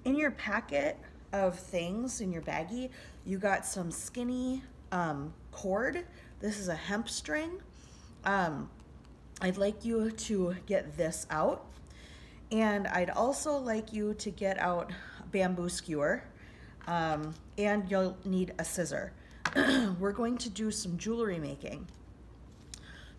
In your packet of things in your baggie, you got some skinny cord. This is a hemp string. Um, I'd like you to get this out. And I'd also like you to get out a bamboo skewer. And you'll need a scissor. We're going to do some jewelry making.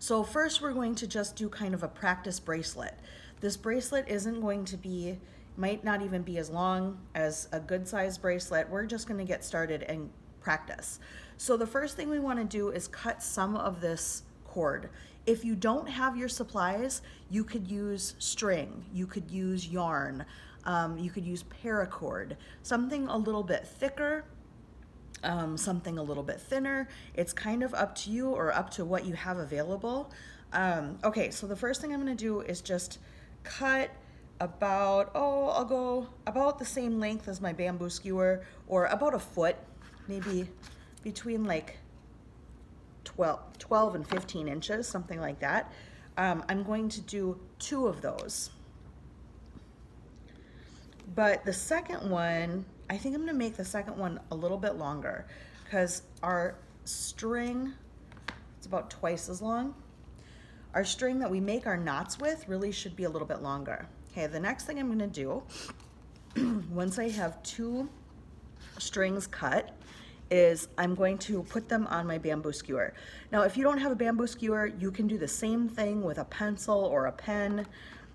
So first we're going to just do kind of a practice bracelet. This bracelet isn't going to be, might not even be as long as a good sized bracelet. We're just going to get started and practice. So the first thing we want to do is cut some of this cord. If you don't have your supplies, you could use string, you could use yarn, you could use paracord, something a little bit thicker, something a little bit thinner. It's kind of up to you or up to what you have available. Okay, so the first thing I'm gonna do is just cut about, I'll go about the same length as my bamboo skewer, or about a foot, maybe between like 12 and 15 inches, something like that. I'm going to do 2 of those. But the second one, I think I'm gonna make the second one a little bit longer because our string, it's about twice as long. Our string that we make our knots with really should be a little bit longer. Okay, the next thing I'm gonna do, once I have 2 strings cut, is I'm going to put them on my bamboo skewer. Now, if you don't have a bamboo skewer, you can do the same thing with a pencil or a pen.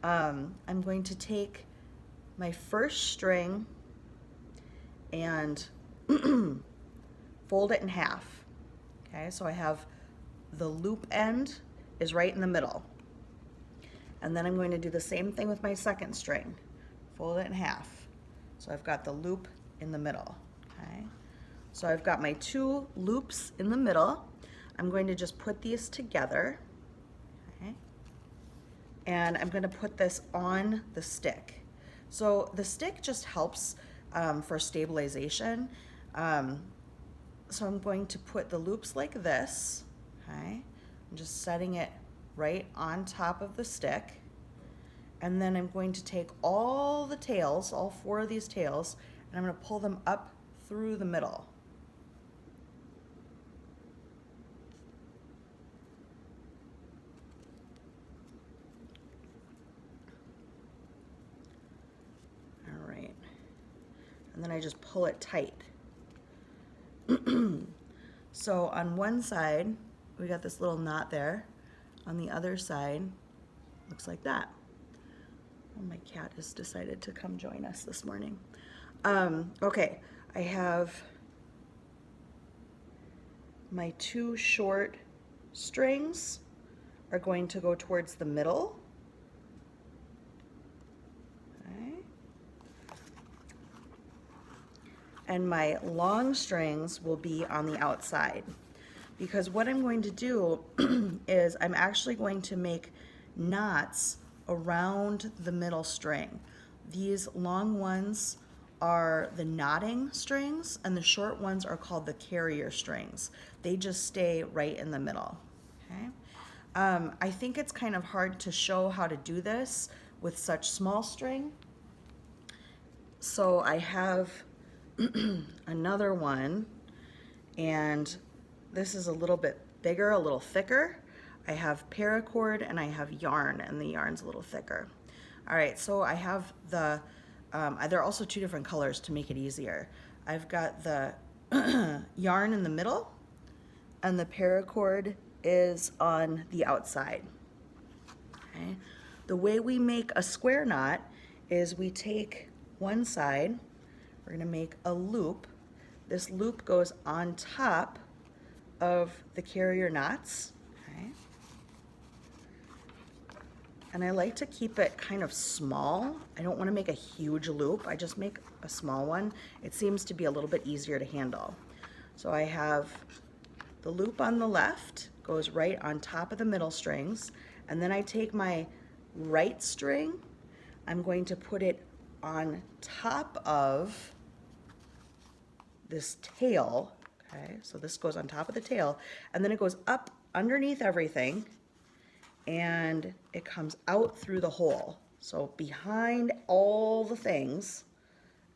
I'm going to take my first string and fold it in half. Okay, so I have the loop end is right in the middle. And then I'm going to do the same thing with my second string. Fold it in half. So I've got the loop in the middle. Okay, so I've got my 2 loops in the middle. I'm going to just put these together. Okay, and I'm going to put this on the stick. So the stick just helps for stabilization. So I'm going to put the loops like this, okay? I'm just setting it right on top of the stick. And then I'm going to take all the tails, all 4 of these tails, and I'm gonna pull them up through the middle. All right. And then I just pull it tight. So on one side, we got this little knot there. On the other side, looks like that. Oh, my cat has decided to come join us this morning. Okay, I have my 2 short strings are going to go towards the middle. And my long strings will be on the outside. Because what I'm going to do is I'm actually going to make knots around the middle string. These long ones are the knotting strings and the short ones are called the carrier strings. They just stay right in the middle. Okay? I think it's kind of hard to show how to do this with such small string. So I have another one, and this is a little bit bigger, a little thicker. I have paracord and I have yarn, and the yarn's a little thicker. All right, so I have the, there are also 2 different colors to make it easier. I've got the yarn in the middle, and the paracord is on the outside. Okay. The way we make a square knot is we take one side, we're gonna make a loop. This loop goes on top of the carrier knots, okay? And I like to keep it kind of small. I don't wanna make a huge loop, I just make a small one. It seems to be a little bit easier to handle. So I have the loop on the left, goes right on top of the middle strings, and then I take my right string, I'm going to put it on top of this tail, okay? So this goes on top of the tail, and then it goes up underneath everything, and it comes out through the hole. So behind all the things,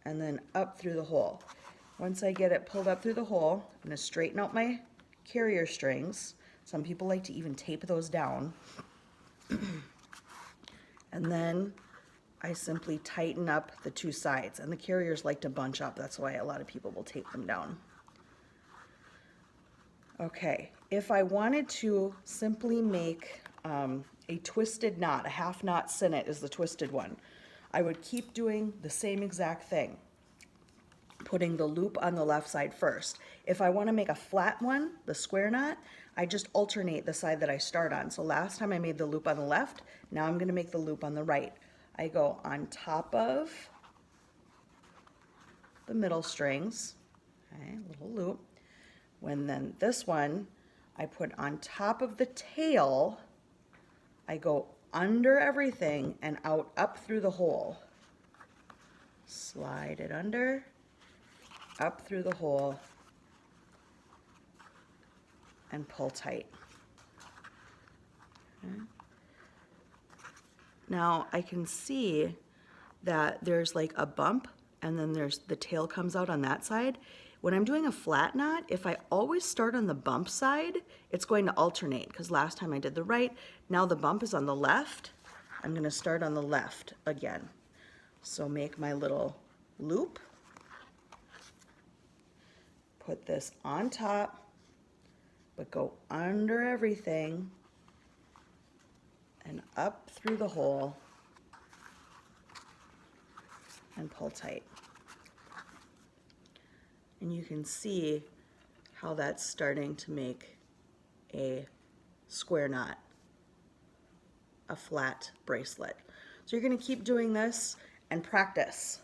and then up through the hole. Once I get it pulled up through the hole, I'm going to straighten out my carrier strings. Some people like to even tape those down. And then I simply tighten up the two sides, and the carriers like to bunch up. That's why a lot of people will tape them down. Okay, if I wanted to simply make a twisted knot, a half knot sinnet is the twisted one, I would keep doing the same exact thing, putting the loop on the left side first. If I want to make a flat one, the square knot, I just alternate the side that I start on. So last time I made the loop on the left, now I'm going to make the loop on the right. I go on top of the middle strings, okay, little loop. When then this one, I put on top of the tail, I go under everything and out up through the hole. Slide it under, up through the hole, and pull tight. Okay. Now I can see that there's like a bump and then there's the tail comes out on that side. When I'm doing a flat knot, if I always start on the bump side, it's going to alternate because last time I did the right, now the bump is on the left. I'm going to start on the left again. So make my little loop, put this on top, but go under everything and up through the hole and pull tight. And you can see how that's starting to make a square knot, a flat bracelet. So you're going to keep doing this and practice.